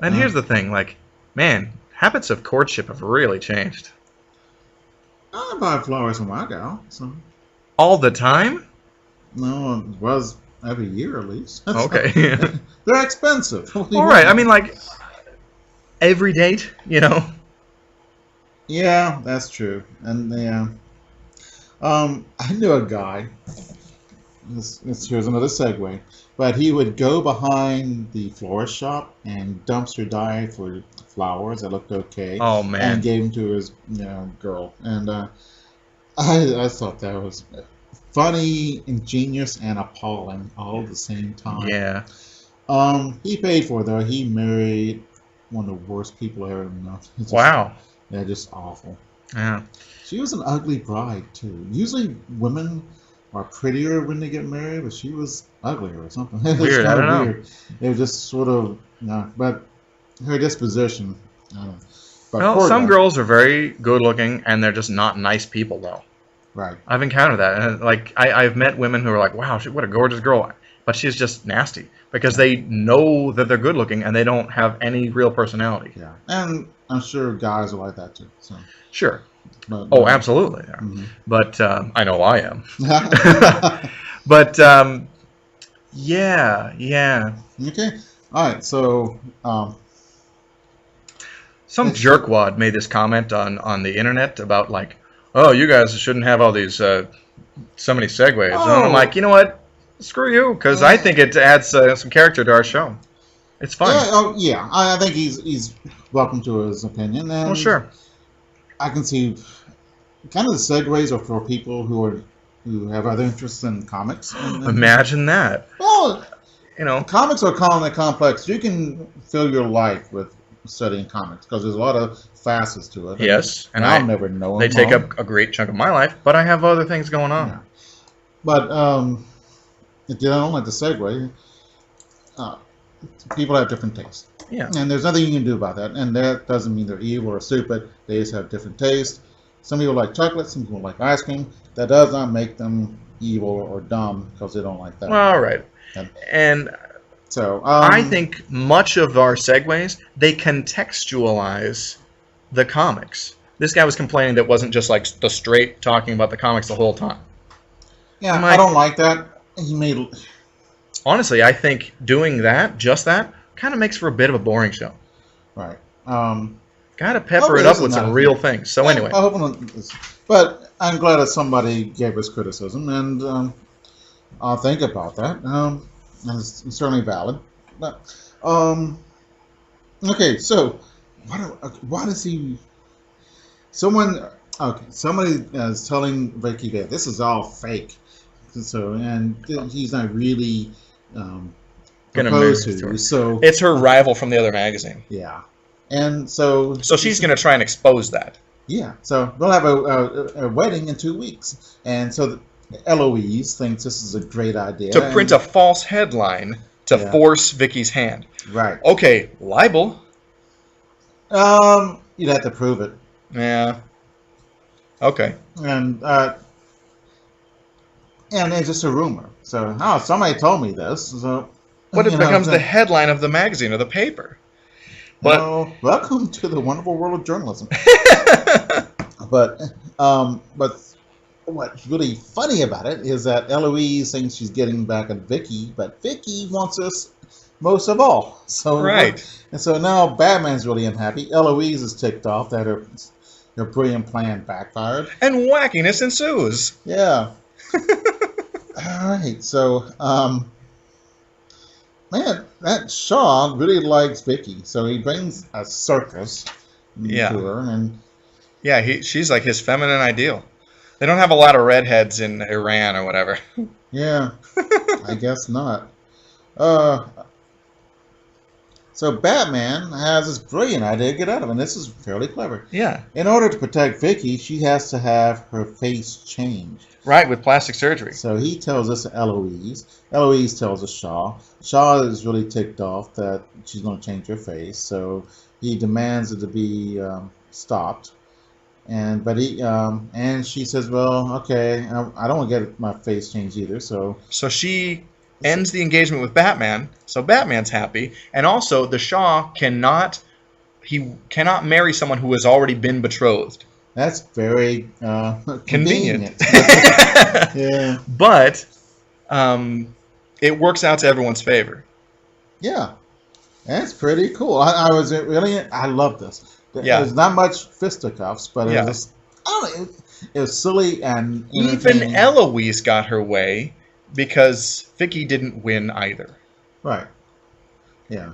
And here's the thing, like, man, habits of courtship have really changed. I buy flowers for my gal. So All the time? no, it was every year at least. Okay. They're expensive. What do you All right. want? I mean, like, every date, Yeah, that's true. And yeah, I knew a guy. Here's another segue. But he would go behind the florist shop and dumpster dive for flowers that looked okay, Oh, and man. gave them to his girl. And I thought that was funny, ingenious, and appalling all at the same time. Yeah. He paid for it though. He married one of the worst people I ever known. It's just- Wow. They're just awful. Yeah. She was an ugly bride too. Usually women are prettier when they get married, but she was uglier or something. It was Weird, I kinda don't know. weird. They were just sort of but her disposition. I don't know. But Well, poor some guy. girls are very good looking, and they're just not nice people, though. Right. I've encountered that. And, like, I've met women who are like, wow, what a gorgeous girl. But she's just nasty because they know that they're good looking and they don't have any real personality. Yeah. And I'm sure guys are like that too. So. Sure. But, Oh, absolutely. Mhm. But I know I am. But yeah. Okay. All right. So Some jerkwad made this comment on the internet about like, oh, you guys shouldn't have all these so many segues. And I'm Oh. like, you know what? Screw you, because I think it adds some character to our show. It's fun. yeah. I think he's welcome to his opinion. And Well, sure. I can see kind of the segues are for people who have other interests in comics. Imagine that. Well, You know, comics are kind of complex. You can fill your life with studying comics because there's a lot of facets to it. yes, and I'll never know they them take all. up a great chunk of my life, but I have other things going on. Yeah. But if you don't like the segue, people have different tastes. Yeah. And there's nothing you can do about that. And that doesn't mean they're evil or stupid. They just have different tastes. Some people like chocolate, some people like ice cream. That does not make them evil or dumb because they don't like that. Well, all right. Yeah. And So I think much of our segues, they contextualize the comics. This guy was complaining that it wasn't just like the straight talking about the comics the whole time. yeah, Mike- I don't like that. He made Honestly, I think doing that, just that, kind of makes for a bit of a boring show. right. Gotta pepper Okay, it up this with is some not- real things. So anyway, I hope but I'm glad that somebody gave us criticism, and I'll think about that. And it's certainly valid. But okay, so why does he? Somebody is telling Vicky that this is all fake. So and he's not really Gonna proposed marry her. to. So it's her rival from the other magazine. yeah, and so So she's gonna try and expose that. yeah, so they'll have a wedding in 2 weeks, and so Eloise thinks this is a great idea. To print a false headline to Yeah. force Vicky's hand. Right. Okay, libel. You'd have to prove it. Yeah. Okay. And it's just a rumor. So, somebody told me this. So, But it you know, becomes the headline of the magazine or the paper. But well, welcome to the wonderful world of journalism. But what's really funny about it is that Eloise thinks she's getting back at Vicky, but Vicky wants us most of all. So Right. And so now Batman's really unhappy. Eloise is ticked off that her brilliant plan backfired. and wackiness ensues. Yeah. All right. So man, that Shaw really likes Vicky, so he brings a circus Yeah. to her, and Yeah, she's like his feminine ideal. They don't have a lot of redheads in Iran or whatever. yeah, I guess not. So Batman has this brilliant idea to get out of it, and this is fairly clever. Yeah. In order to protect Vicky, she has to have her face changed. Right, with plastic surgery. So he tells this to Eloise. Eloise tells us Shaw. Shaw is really ticked off that she's going to change her face, so he demands it to be stopped. And she says, "Well, okay, I don't want to get my face changed either." So So she ends the engagement with Batman, so Batman's happy, and also the Shaw cannot marry someone who has already been betrothed. that's very Convenient. Yeah, But it works out to everyone's favor. yeah, that's pretty cool. I love this. Yeah. There's not much fisticuffs, but Yeah. it was I don't know, it was silly and Even entertaining. Eloise got her way because Vicky didn't win either. Right. Yeah.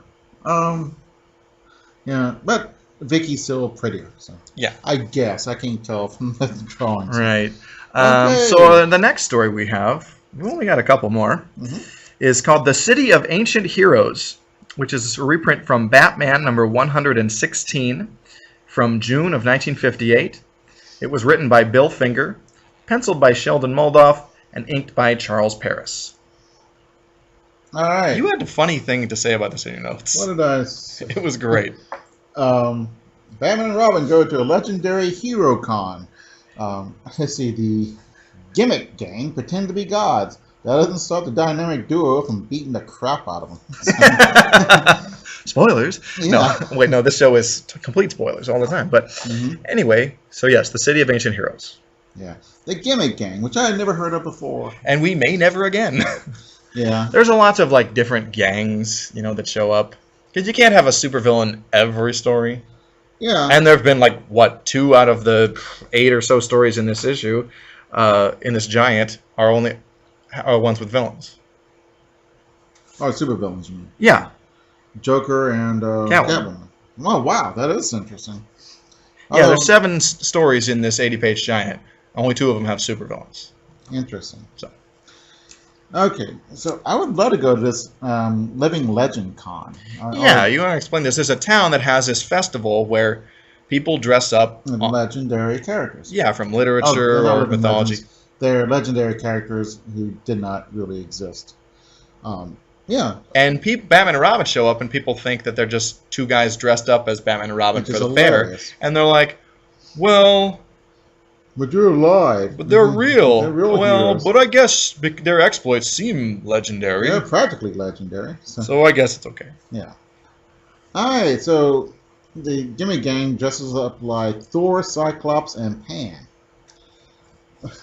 Yeah, but Vicky's still prettier. So Yeah. I guess I can't tell from the drawings. Right. Okay. So the next story we have, we only got a couple more, is called The City of Ancient Heroes, which is a reprint from Batman number 116 from June of 1958. It was written by Bill Finger, penciled by Sheldon Moldoff, and inked by Charles Paris. All right. You had a funny thing to say about this in your notes. What did I say? It was great. Batman and Robin go to a legendary hero con. Let's see, the Gimmick Gang pretend to be gods. That doesn't stop the dynamic duo from beating the crap out of them. Spoilers. Yeah. No, wait, no, this show is complete spoilers all the time. But anyway, so yes, the City of Ancient Heroes. Yeah. The Gimmick Gang, which I had never heard of before. And we may never again. Yeah. There's a lots of like different gangs, that show up. Because you can't have a supervillain every story. Yeah. And there have been 2 out of the 8 or so stories in this issue, in this giant, are ones with villains. Oh, supervillains, you mean? Yeah. Joker and Catwoman. Catwoman. Oh, wow, that is interesting. Yeah, there's 7 stories in this 80-page giant. Only 2 of them have supervillains. Interesting. So. Okay, so I would love to go to this Living Legend Con. Yeah, you want to explain this. There's a town that has this festival where people dress up. Legendary characters. Yeah, from literature they're not or living mythology. legends. They're legendary characters who did not really exist. Yeah. And Batman and Robin show up, and people think that they're just 2 guys dressed up as Batman and Robin Which for is the fair. hilarious. And they're like, well, But you're alive. but they're real. They're real well, heroes. but I guess their exploits seem legendary. They're practically legendary. So I guess it's okay. Yeah. Alright, so the Gimmick Gang dresses up like Thor, Cyclops, and Pan.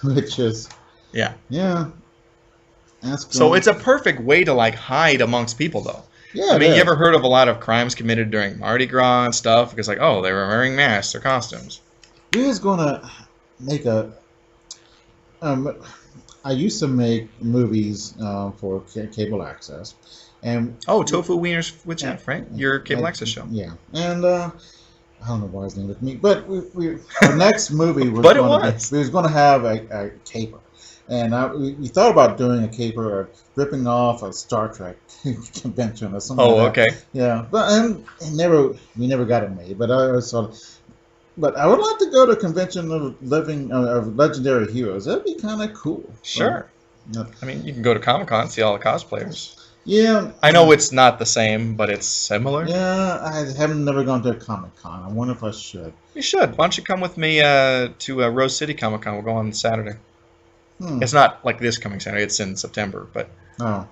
Which is, Yeah. yeah. That's So cool. it's a perfect way to hide amongst people, though. Yeah, I mean, it you is. ever heard of a lot of crimes committed during Mardi Gras and stuff? Because they were wearing masks or costumes. We was gonna make a. I used to make movies for cable access, and Oh, Tofu Wieners with Jeff, right? Your cable access show. yeah, and I don't know why his name with me, but our next movie was But it gonna was. we was going to have a caper, and we thought about doing a caper or ripping off a Star Trek convention or something. Oh, like that. okay. Yeah, but we never got it made. But I was sort of But I would like to go to a convention of legendary heroes. That'd be kind of cool. Sure. Yeah. I mean, you can go to Comic-Con and see all the cosplayers. Yeah. I know it's not the same, but it's similar. Yeah, I haven't never gone to a Comic-Con. I wonder if I should. You should. Why don't you come with me to Rose City Comic-Con? We'll go on Saturday. Hmm. It's not like this coming Saturday. It's in September, but... Oh,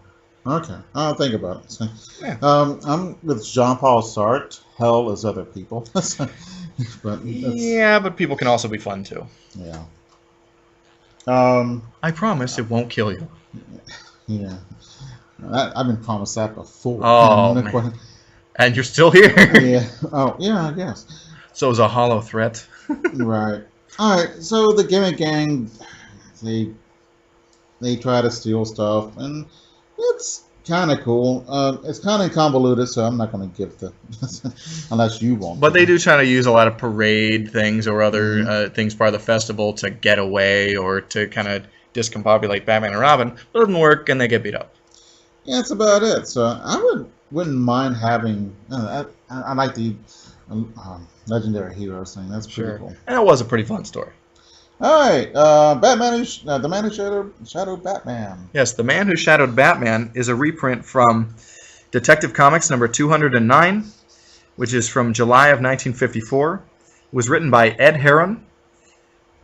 okay. I'll think about it. So, Yeah. I'm with Jean-Paul Sartre. Hell is other people. But Yeah, but people can also be fun, too. yeah. I promise it won't kill you. Yeah. I've been promised that before. Oh, man. And you're still here. Yeah. Oh, yeah, I guess. So it's a hollow threat. Right. All right. So the Gimmick Gang, they try to steal stuff, and it's kind of cool. It's kind of convoluted, so I'm not going to give the unless you want. But they do try to use a lot of parade things or other things part of the festival to get away or to kind of discombobulate Batman and Robin. But it doesn't work, and they get beat up. Yeah, that's about it. So I wouldn't mind having. I like the legendary heroes thing. That's pretty cool. And it was a pretty fun story. All right, Batman, the Man Who Shadowed Batman. Yes, The Man Who Shadowed Batman is a reprint from Detective Comics number 209, which is from July of 1954. It was written by Ed Herron,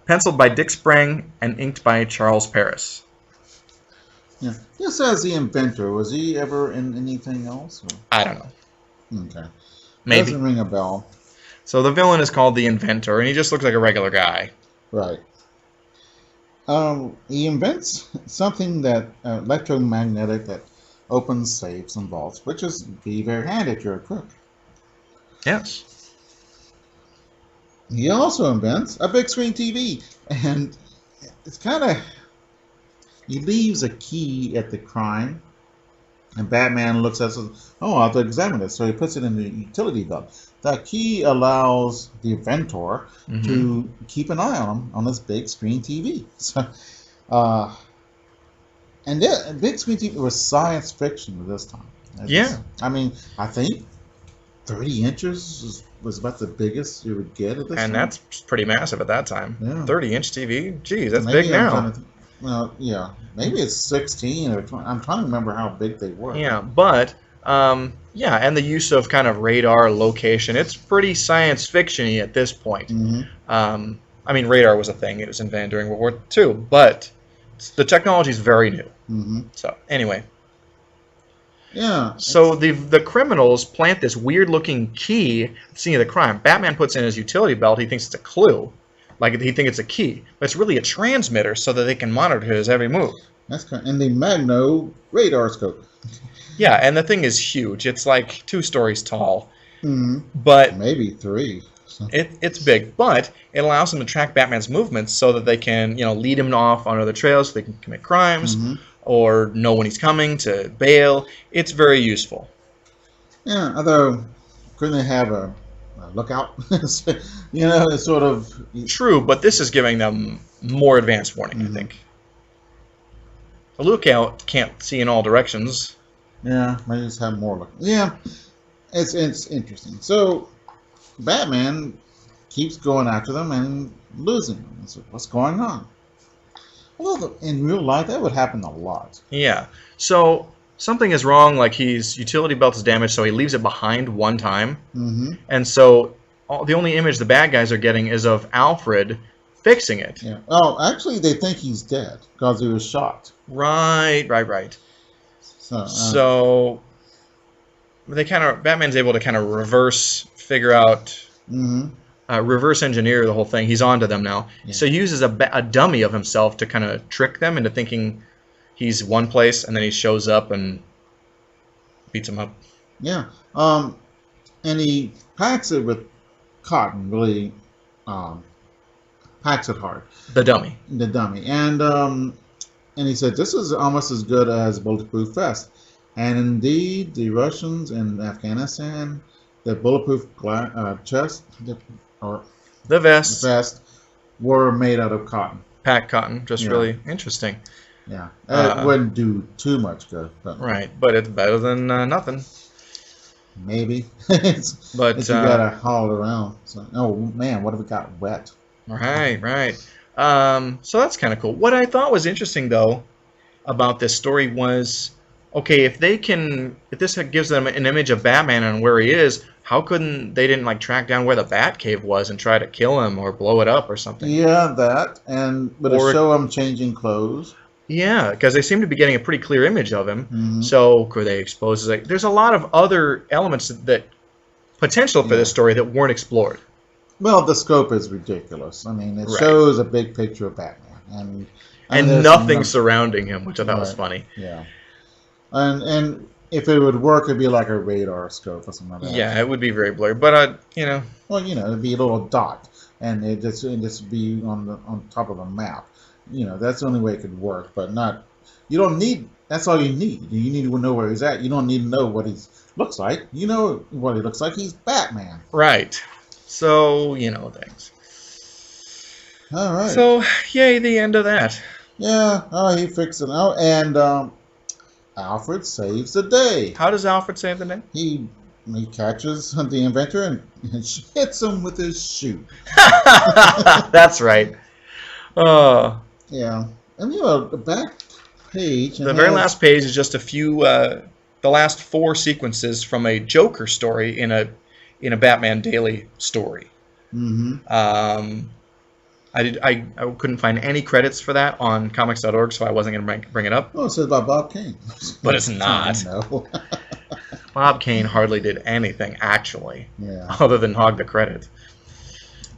penciled by Dick Sprang, and inked by Charles Paris. Yeah, this as the inventor. Was he ever in anything else? Or? I don't know. Okay, Maybe. Doesn't ring a bell. So the villain is called the Inventor, and he just looks like a regular guy. Right. He invents something that electromagnetic that opens safes and vaults, which is be very handy if you're a crook. Yes. He also invents a big screen TV, and it's kind of he leaves a key at the crime, and Batman looks at it and says, "Oh, I'll have to examine this." So he puts it in the utility belt. That key allows the inventor to keep an eye on him on this big screen TV. So, and that big screen TV was science fiction this time. Yeah. I mean, I think 30 inches was about the biggest you would get at this time. And that's pretty massive at that time. Yeah. 30-inch TV? Geez, that's Maybe big now. Well, yeah. Maybe it's 16 or 20. I'm trying to remember how big they were. Yeah, but... yeah, and the use of kind of radar location, it's pretty science fiction-y at this point. I mean, radar was a thing. It was invented during World War II, but the technology is very new. So, anyway. Yeah. So the criminals plant this weird-looking key at the scene of the crime. Batman puts in his utility belt. He thinks it's a clue. Like, he thinks it's a key. But it's really a transmitter so that they can monitor his every move. That's kind of, and the Magno radar scope. Yeah, and the thing is huge. It's like 2 stories tall. Mm-hmm. But maybe 3. So. It's big, but it allows them to track Batman's movements so that they can, lead him off on other trails so they can commit crimes or know when he's coming to bail. It's very useful. Yeah, although couldn't they have a lookout? It's sort of... True, but this is giving them more advanced warning, I think. A lookout can't see in all directions. Yeah, maybe just have more look. Yeah, it's interesting. So Batman keeps going after them and losing them. So what's going on? Well, in real life, that would happen a lot. Yeah. So something is wrong, like his utility belt is damaged, so he leaves it behind one time. And so the only image the bad guys are getting is of Alfred fixing it. Yeah. Oh, actually, they think he's dead because he was shot. Right. So they Batman's able to kind of reverse figure out, reverse engineer the whole thing. He's onto them now. Yeah. So he uses a dummy of himself to kind of trick them into thinking he's one place, and then he shows up and beats him up. Yeah. And he packs it with cotton, really packs it hard. The dummy. And he said, this is almost as good as Bulletproof Vest. And indeed, the Russians in Afghanistan, the bulletproof chest, the vest, were made out of cotton. Packed cotton, just really interesting. Yeah, it wouldn't do too much good. Right, but it's better than nothing. maybe. But But you gotta haul it around. So, oh man, what if it got wet? right. So that's kind of cool. What I thought was interesting though about this story was, okay, if this gives them an image of Batman and where he is, how couldn't they didn't like track down where the Batcave was and try to kill him or blow it up or something? Yeah, that, but Or- to show him changing clothes. Yeah, because they seem to be getting a pretty clear image of him. Mhm. So could they expose? Like, there's a lot of other elements that potential for Yeah. this story that weren't explored. Well, the scope is ridiculous. I mean, it Right. shows a big picture of Batman, And there's nothing some- surrounding him, which I thought was Right. funny. Yeah, and if it would work, it'd be like a radar scope or something like that. Yeah, it would be very blurry, but Well, it'd be a little dot, and it'd just be on top of a map. That's the only way it could work, but not. You don't need. That's all you need. You need to know where he's at. You don't need to know what he looks like. You know what he looks like. He's Batman. right. So things. All right. So yay, the end of that. Yeah. Oh, he fixed it out, and Alfred saves the day. How does Alfred save the day? He catches the inventor and hits him with his shoe. That's right. Yeah. And the back page. The very last page is just a few, the last 4 sequences from a Joker story in a Batman Daily story. Mm-hmm. I couldn't find any credits for that on comics.org, so I wasn't going to bring it up. Oh, it says about Bob Kane. But it's not. No. Bob Kane hardly did anything, actually, Yeah. other than hog the credit.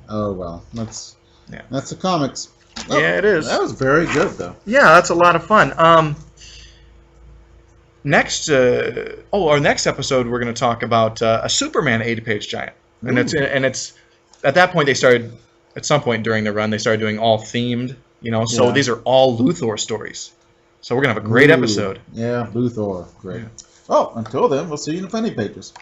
Oh well. That's Yeah. the comics. Oh, Yeah, it is. That was very good though. Yeah, that's a lot of fun. Our next episode, we're going to talk about a Superman 80-page giant, and it's at that point they started. At some point during the run, they started doing all themed. So Yeah. these are all Luthor stories. So we're gonna have a great Ooh. episode. Yeah, Luthor. Great. Oh, until then, we'll see you in the funny pages.